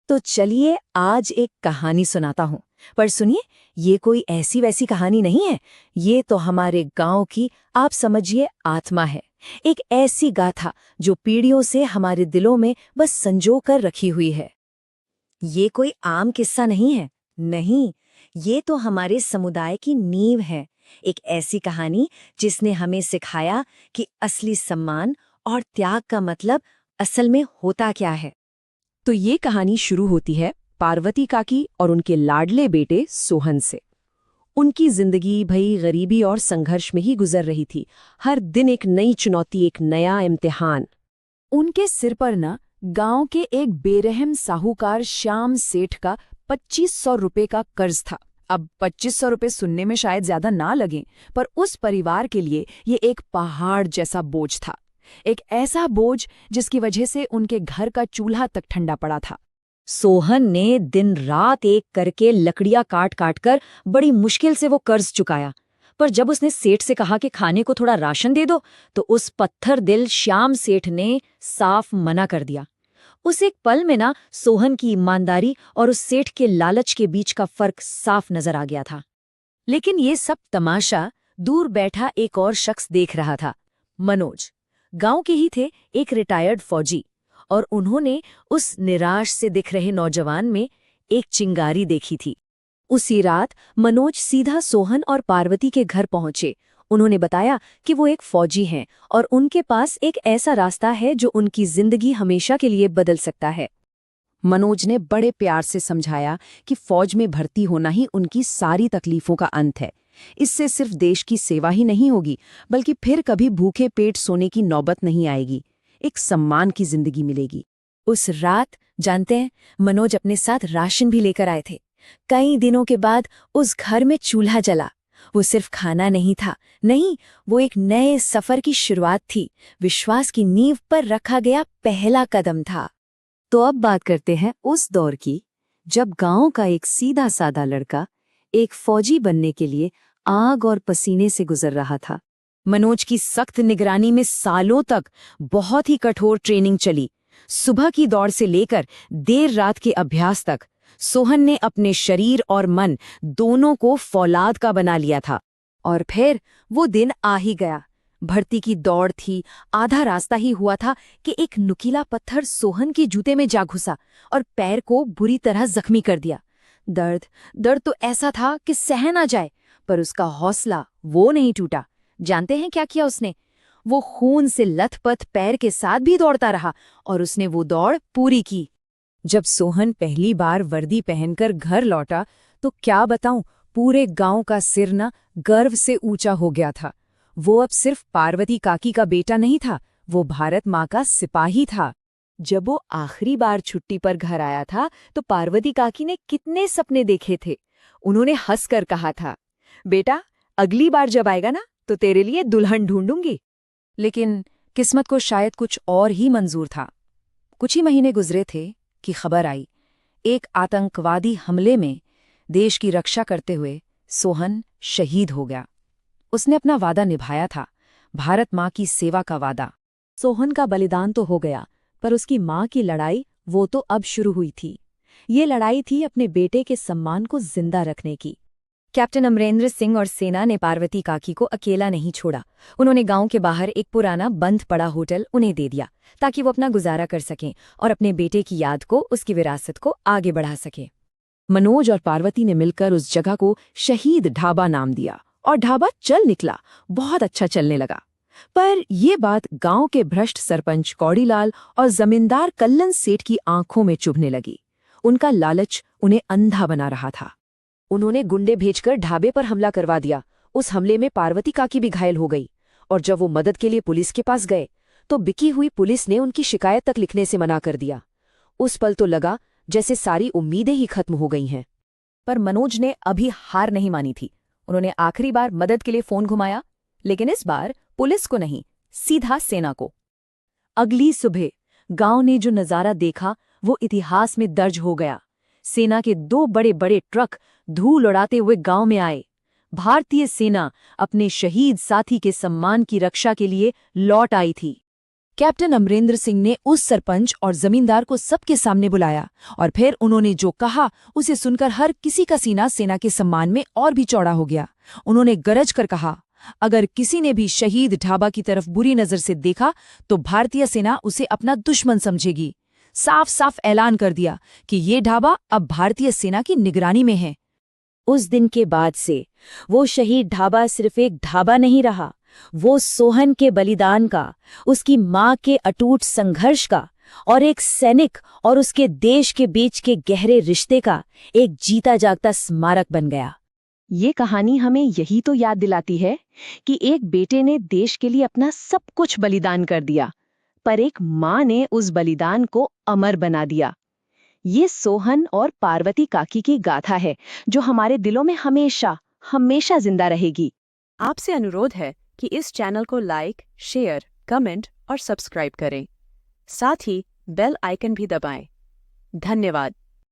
तो चलिए आज एक कहानी सुनाता हूँ। पर सुनिए, ये कोई ऐसी वैसी कहानी नहीं है। ये तो हमारे गांव की, आप समझिए, आत्मा है। एक ऐसी गाथा जो पीढ़ियों से हमारे दिलों में बस संजो कर रखी हुई है। ये कोई आम किस्सा नहीं है। नहीं, ये तो हमारे समुदाय की नींव है। एक ऐसी कहानी जिसने हमें सिखाया कि असली सम्मान और त्याग का मतलब असल में होता क्या है। तो ये कहानी शुरू होती है पार्वती काकी और उनके लाडले बेटे सोहन से। उनकी जिंदगी भई गरीबी और संघर्ष में ही गुजर रही थी। हर दिन एक नई चुनौती, एक नया इम्तिहान। उनके सिर पर न गांव के एक बेरहम साहूकार श्याम सेठ का 2500 रुपए का कर्ज था। अब 2500 रुपए सुनने में शायद ज्यादा ना लगें, पर उस परिवार के लिए ये एक पहाड़ जैसा बोझ था। एक ऐसा बोझ जिसकी वजह से उनके घर का चूल्हा तक ठंडा पड़ा था। सोहन ने दिन रात एक करके लकड़ियां काट काट कर बड़ी मुश्किल से वो कर्ज चुकाया। पर जब उसने सेठ से कहा कि खाने को थोड़ा राशन दे दो, तो उस पत्थर दिल श्याम सेठ ने साफ मना कर दिया। उस एक पल में ना सोहन की ईमानदारी और उस सेठ के लालच के बीच का फर्क साफ नजर आ गया था। लेकिन ये सब तमाशा दूर बैठा एक और शख्स देख रहा था। मनोज गांव के ही थे, एक रिटायर्ड फौजी। और उन्होंने उस निराश से दिख रहे नौजवान में एक चिंगारी देखी थी। उसी रात मनोज सीधा सोहन और पार्वती के घर पहुंचे। उन्होंने बताया कि वो एक फौजी हैं और उनके पास एक ऐसा रास्ता है जो उनकी जिंदगी हमेशा के लिए बदल सकता है। मनोज ने बड़े प्यार से समझाया कि फौज में भर्ती होना ही उनकी सारी तकलीफों का अंत है। इससे सिर्फ देश की सेवा ही नहीं होगी, बल्कि फिर कभी भूखे पेट सोने की नौबत नहीं आएगी। एक सम्मान की जिंदगी मिलेगी। उस रात जानते हैं, मनोज अपने साथ राशन भी लेकर आए थे। कई दिनों के बाद उस घर में चूल्हा जला। वो सिर्फ खाना नहीं था, नहीं, वो एक नए सफर की शुरुआत थी। विश्वास की नींव पर रखा गया पहला कदम था। तो अब बात करते हैं उस दौर की, जब गांव का एक सीधा साधा लड़का एक फौजी बनने के लिए आग और पसीने से गुजर रहा था। मनोज की सख्त निगरानी में सालों तक बहुत ही कठोर ट्रेनिंग चली। सुबह की दौड़ से लेकर देर रात के अभ्यास तक सोहन ने अपने शरीर और मन दोनों को फौलाद का बना लिया था। और फिर वो दिन आ ही गया। भर्ती की दौड़ थी, आधा रास्ता ही हुआ था कि एक नुकीला पत्थर सोहन के जूते में जा घुसा और पैर को बुरी तरह जख्मी कर दिया। दर्द तो ऐसा था कि सह ना जाए, पर उसका हौसला वो नहीं टूटा। जानते हैं क्या किया उसने? वो खून से लथपथ पैर के साथ भी दौड़ता रहा और उसने वो दौड़ पूरी की। जब सोहन पहली बार वर्दी पहनकर घर लौटा, तो क्या बताऊं, पूरे गांव का सिर ना गर्व से ऊंचा हो गया था। वो अब सिर्फ पार्वती काकी का बेटा नहीं था, वो भारत माँ का सिपाही था। जब वो आखिरी बार छुट्टी पर घर आया था, तो पार्वती काकी ने कितने सपने देखे थे। उन्होंने हंसकर कहा था, बेटा, अगली बार जब आएगा ना, तो तेरे लिए दुल्हन ढूंढूंगी। लेकिन किस्मत को शायद कुछ और ही मंजूर था। कुछ ही महीने गुजरे थे कि खबर आई, एक आतंकवादी हमले में देश की रक्षा करते हुए सोहन शहीद हो गया। उसने अपना वादा निभाया था, भारत माँ की सेवा का वादा। सोहन का बलिदान तो हो गया, पर उसकी माँ की लड़ाई वो तो अब शुरू हुई थी। ये लड़ाई थी अपने बेटे के सम्मान को जिंदा रखने की। कैप्टन अमरेंद्र सिंह और सेना ने पार्वती काकी को अकेला नहीं छोड़ा। उन्होंने गांव के बाहर एक पुराना बंद पड़ा होटल उन्हें दे दिया, ताकि वो अपना गुजारा कर सकें और अपने बेटे की याद को, उसकी विरासत को आगे बढ़ा सकें। मनोज और पार्वती ने मिलकर उस जगह को शहीद ढाबा नाम दिया और ढाबा चल निकला, बहुत अच्छा चलने लगा। पर ये बात गांव के भ्रष्ट सरपंच कौड़ीलाल और जमींदार कल्लन सेठ की आंखों में चुभने लगी। उनका लालच उन्हें अंधा बना रहा था। उन्होंने गुंडे भेजकर ढाबे पर हमला करवा दिया। उस हमले में पार्वती काकी भी घायल हो गई, और जब वो मदद के लिए पुलिस के पास गए, तो बिकी हुई पुलिस ने उनकी शिकायत तक लिखने से मना कर दिया। उस पल तो लगा जैसे सारी उम्मीदें ही खत्म हो गई हैं। पर मनोज ने अभी हार नहीं मानी थी। उन्होंने आखिरी बार मदद के लिए फोन घुमाया, लेकिन इस बार पुलिस को नहीं, सीधा सेना को। अगली सुबह गांव ने जो नजारा देखा वो इतिहास में दर्ज हो गया। सेना के 2 बड़े बड़े ट्रक धूल उड़ाते हुए गांव में आए। भारतीय सेना अपने शहीद साथी के सम्मान की रक्षा के लिए लौट आई थी। कैप्टन अमरेंद्र सिंह ने उस सरपंच और जमींदार को सबके सामने बुलाया और फिर उन्होंने जो कहा उसे सुनकर हर किसी का सीना सेना के सम्मान में और भी चौड़ा हो गया। उन्होंने गरज कर कहा, अगर किसी ने भी शहीद ढाबा की तरफ बुरी नजर से देखा तो भारतीय सेना उसे अपना दुश्मन समझेगी। साफ साफ ऐलान कर दिया कि ये ढाबा अब भारतीय सेना की निगरानी में है। उस दिन के बाद से वो शहीद ढाबा सिर्फ एक ढाबा नहीं रहा, वो सोहन के बलिदान का, उसकी मां के अटूट संघर्ष का और एक सैनिक और उसके देश के बीच के गहरे रिश्ते का एक जीता जागता स्मारक बन गया। ये कहानी हमें यही तो याद दिलाती है कि एक बेटे ने देश के लिए अपना सब कुछ बलिदान कर दिया, पर एक मां ने उस बलिदान को अमर बना दिया। ये सोहन और पार्वती काकी की गाथा है जो हमारे दिलों में हमेशा हमेशा जिंदा रहेगी। आपसे अनुरोध है कि इस चैनल को लाइक, शेयर, कमेंट और सब्सक्राइब करें। साथ ही बेल आइकन भी दबाएं। धन्यवाद।